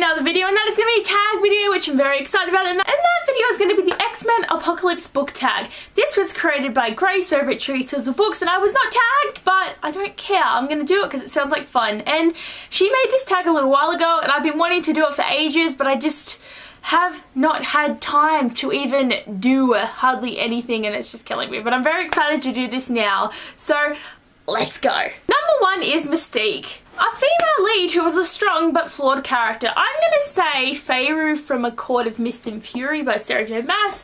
another video, and that is going to be a tag video, which I'm very excited about, and that video is going to be the X-Men Apocalypse book tag. This was created by Grace over at G-Swizzel Books, and I was not tagged, but I don't care. I'm going to do it because it sounds like fun, and she made this tag a little while ago, and I've been wanting to do it for ages, but I just have not had time to even do hardly anything, and it's just killing me. But I'm very excited to do this now, so let's go. Number 1 is Mystique, a female lead who was a strong but flawed character. I'm gonna say Feyre from A Court of Mist and Fury by Sarah J. Maas.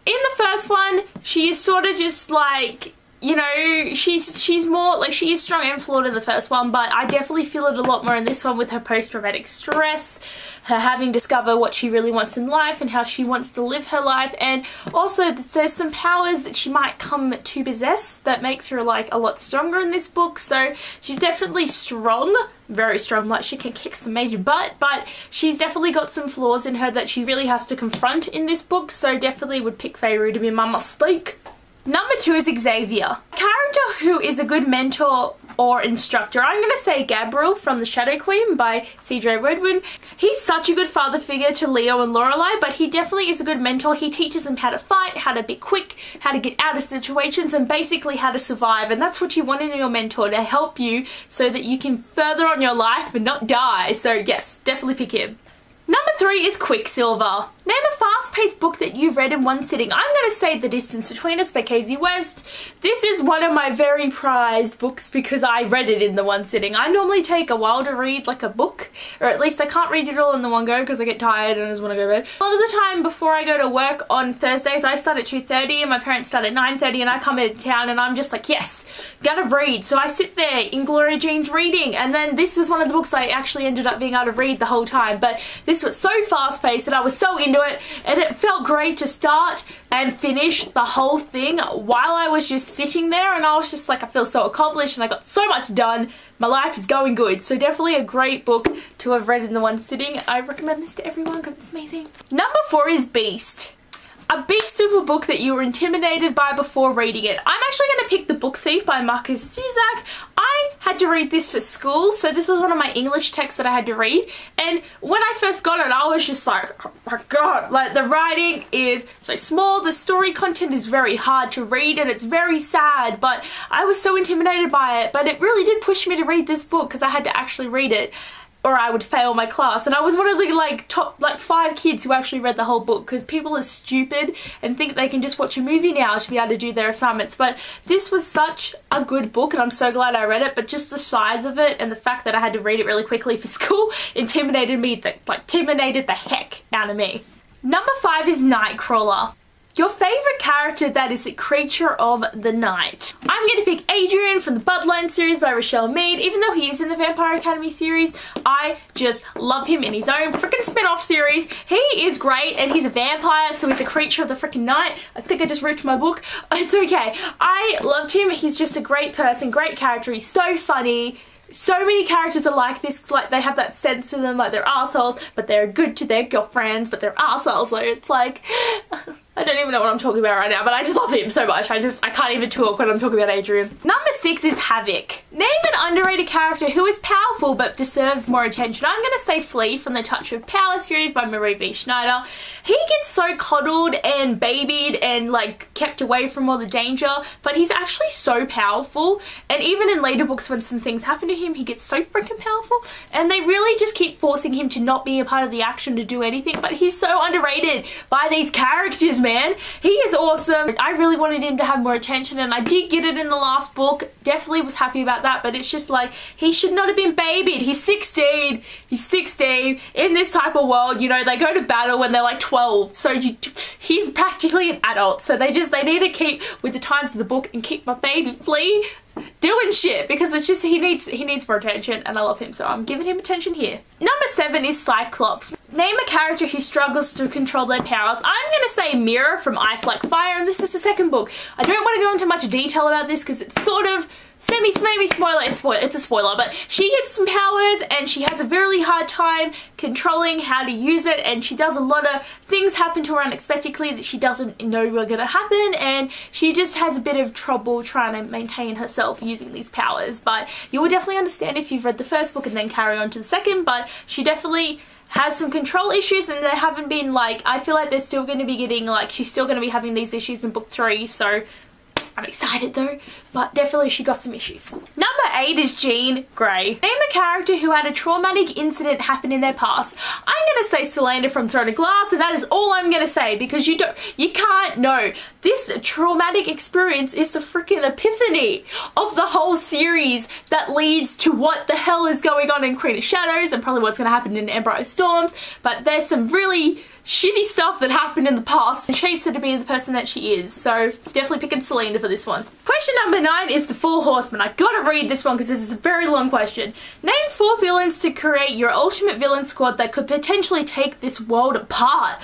In the first one, she is sort of just like, you know, she's more like, she is strong and flawed in the first one, but I definitely feel it a lot more in this one with her post-traumatic stress, her having to discover what she really wants in life and how she wants to live her life, and also there's some powers that she might come to possess that makes her like a lot stronger in this book. So she's definitely strong, very strong, like she can kick some major butt, but she's definitely got some flaws in her that she really has to confront in this book, so definitely would pick Feyre to be my Mystique. Number 2 is Xavier, a character who is a good mentor or instructor. I'm going to say Gabriel from The Shadow Queen by C.J. Redwood. He's such a good father figure to Leo and Lorelai, but he definitely is a good mentor. He teaches them how to fight, how to be quick, how to get out of situations, and basically how to survive. And that's what you want in your mentor, to help you so that you can further on your life and not die. So yes, definitely pick him. Number 3 is Quicksilver. Name a fast-paced book that you've read in one sitting. I'm going to say The Distance Between Us by Casey West. This is one of my very prized books because I read it in the one sitting. I normally take a while to read like a book, or at least I can't read it all in the one go because I get tired and I just want to go to bed. A lot of the time before I go to work on Thursdays, I start at 2:30 and my parents start at 9:30, and I come into town and I'm just like, yes, gotta read. So I sit there in Gloria Jean's reading, and then this was one of the books I actually ended up being able to read the whole time. But this was so fast-paced and I was so into it, and it felt great to start and finish the whole thing while I was just sitting there, and I was just like, I feel so accomplished and I got so much done. My life is going good. So definitely a great book to have read in the one sitting. I recommend this to everyone because it's amazing. Number 4 is Beast. A beast of a book that you were intimidated by before reading it. I'm actually going to pick The Book Thief by Marcus Cusack. I had to read this for school, so this was one of my English texts that I had to read, and when I first got it, I was just like, oh my god, like the writing is so small, the story content is very hard to read, and it's very sad, but I was so intimidated by it. But it really did push me to read this book because I had to actually read it, or I would fail my class. And I was one of the like top 5 kids who actually read the whole book, because people are stupid and think they can just watch a movie now to be able to do their assignments. But this was such a good book and I'm so glad I read it, but just the size of it and the fact that I had to read it really quickly for school intimidated the heck out of me. Number 5 is Nightcrawler. Your favourite character that is a creature of the night. I'm going to pick Adrian from the Bloodline series by Rochelle Mead. Even though he is in the Vampire Academy series, I just love him in his own freaking spin-off series. He is great, and he's a vampire, so he's a creature of the freaking night. I think I just ripped my book. It's okay. I loved him. He's just a great person, great character. He's so funny. So many characters are like this, like they have that sense to them, like they're assholes, but they're good to their girlfriends, but they're assholes, so it's like, I don't even know what I'm talking about right now, but I just love him so much. I can't even talk when I'm talking about Adrian. Number 6 is Havoc. Name an underrated character who is powerful but deserves more attention. I'm going to say Flea from the Touch of Power series by Marie V. Schneider. He gets so coddled and babied and like kept away from all the danger, but he's actually so powerful, and even in later books when some things happen to him, he gets so freaking powerful, and they really just keep forcing him to not be a part of the action, to do anything, but he's so underrated by these characters, man. He is awesome. I really wanted him to have more attention, and I did get it in the last book. Definitely was happy about that, but it's just like, he should not have been babied. He's 16. He's 16. In this type of world, you know, they go to battle when they're like 12, so he's practically an adult, so they need to keep with the times of the book and keep my baby Flea doing shit, because it's just he needs more attention, and I love him, so I'm giving him attention here. Number 7 is Cyclops. Name a character who struggles to control their powers. I'm going to say Mira from Ice Like Fire, and this is the second book. I don't want to go into much detail about this because it's sort of maybe spoiler, it's a spoiler, but she gets some powers and she has a very hard time controlling how to use it, and she does a lot of things happen to her unexpectedly that she doesn't know are going to happen, and she just has a bit of trouble trying to maintain herself using these powers. But you will definitely understand if you've read the first book and then carry on to the second, but she definitely has some control issues, and they haven't been like, I feel like they're still going to be getting like, she's still going to be having these issues in book 3, so I'm excited though, but definitely she got some issues. Number 8 is Jean Grey. Name a character who had a traumatic incident happen in their past. I'm gonna say Solander from Throne of Glass, and that is all I'm gonna say, because you can't know. This traumatic experience is the freaking epiphany of the whole series that leads to what the hell is going on in Queen of Shadows, and probably what's gonna happen in Emperor of Storms, but there's some really shitty stuff that happened in the past and shapes her to be the person that she is. So definitely picking Selena for this one. Question number 9 is the 4 Horsemen. I gotta read this one because this is a very long question. Name 4 villains to create your ultimate villain squad that could potentially take this world apart.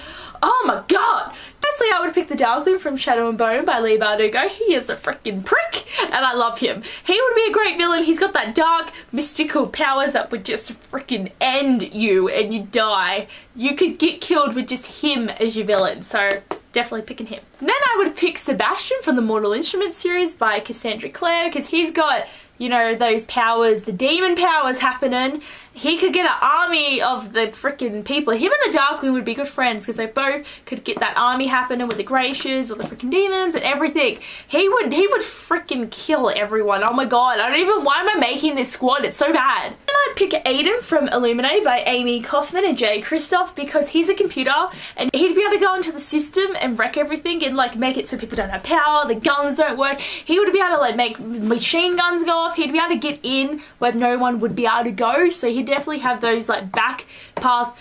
Oh my god! Firstly, I would pick the Darkling from Shadow and Bone by Leigh Bardugo. He is a freaking prick, and I love him. He would be a great villain. He's got that dark, mystical powers that would just freaking end you and you die. You could get killed with just him as your villain, so definitely picking him. And then I would pick Sebastian from the Mortal Instruments series by Cassandra Clare, because he's got, you know, those powers, the demon powers happening. He could get an army of the freaking people. Him and the Darkling would be good friends, because they both could get that army happening with the Gracious or the freaking demons and everything. He would freaking kill everyone. Oh my god, why am I making this squad? It's so bad. And I'd pick Aiden from Illuminate by Amy Kaufman and Jay Kristoff, because he's a computer and he'd be able to go into the system and wreck everything and like make it so people don't have power, the guns don't work. He would be able to like make machine guns go off. He'd be able to get in where no one would be able to go, so he'd definitely have those like back path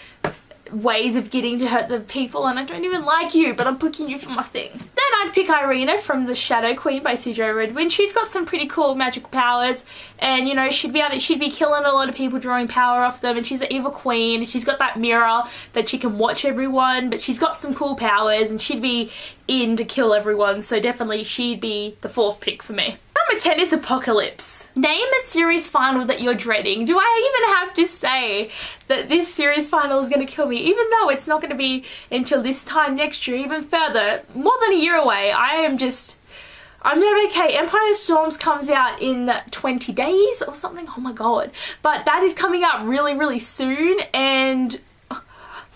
ways of getting to hurt the people, and I don't even like you, but I'm picking you for my thing. Then I'd pick Irina from The Shadow Queen by Sidro Redwin. She's got some pretty cool magical powers, and you know, she'd be killing a lot of people, drawing power off them, and she's an evil queen, and she's got that mirror that she can watch everyone, but she's got some cool powers, and she'd be in to kill everyone, so definitely she'd be the 4th pick for me. Number 10 is Apocalypse. Name a series final that you're dreading. Do I even have to say that this series final is going to kill me? Even though it's not going to be until this time next year, even further, more than a year away, I'm not okay. Empire of Storms comes out in 20 days or something. Oh my god. But that is coming out really, really soon, and oh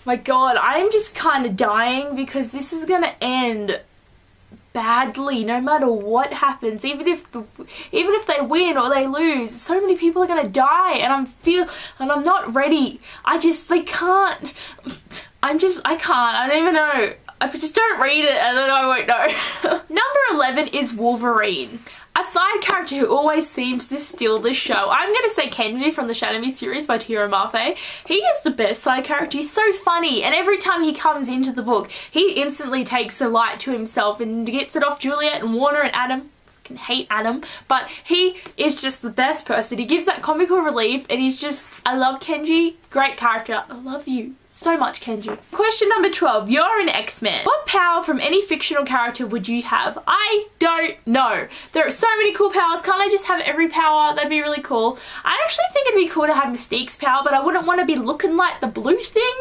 my god, I'm just kind of dying because this is going to end badly no matter what happens. Even if they win or they lose, so many people are gonna die, and I'm not ready. I can't. I can't. I don't even know. I just don't read it and then I won't know. Number 11 is Wolverine. A side character who always seems to steal the show. I'm going to say Kenji from the Shadow Me series by Tiro Mafe. He is the best side character. He's so funny, and every time he comes into the book, he instantly takes a light to himself and gets it off Juliet and Warner and Adam. I hate Adam, but he is just the best person. He gives that comical relief, and he's just, I love Kenji. Great character. I love you so much, Kenji. Question number 12. You're an X-Men. What power from any fictional character would you have? I don't know. There are so many cool powers. Can't I just have every power? That'd be really cool. I actually think it'd be cool to have Mystique's power, but I wouldn't want to be looking like the blue thing.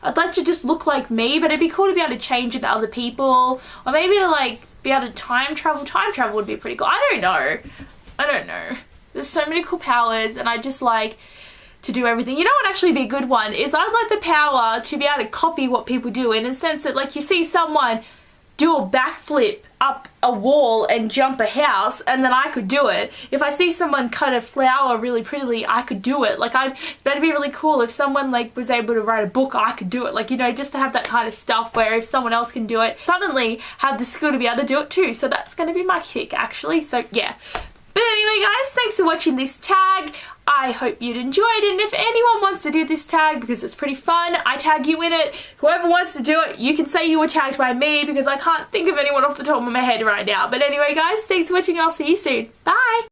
I'd like to just look like me, but it'd be cool to be able to change into other people, or maybe to like be able to time travel. Time travel would be pretty cool. I don't know. There's so many cool powers, and I just like to do everything. You know what would actually be a good one is I'd like the power to be able to copy what people do, in a sense that like you see someone do a backflip up a wall and jump a house, and then I could do it. If I see someone cut a flower really prettily, I could do it. Like, that'd be really cool. If someone like was able to write a book, I could do it. Like, you know, just to have that kind of stuff where if someone else can do it, suddenly have the skill to be able to do it too. So that's going to be my pick, actually. So yeah. But anyway, guys, thanks for watching this tag. I hope you'd enjoyed, and if anyone wants to do this tag, because it's pretty fun, I tag you in it. Whoever wants to do it, you can say you were tagged by me, because I can't think of anyone off the top of my head right now. But anyway, guys, thanks for watching, and I'll see you soon. Bye!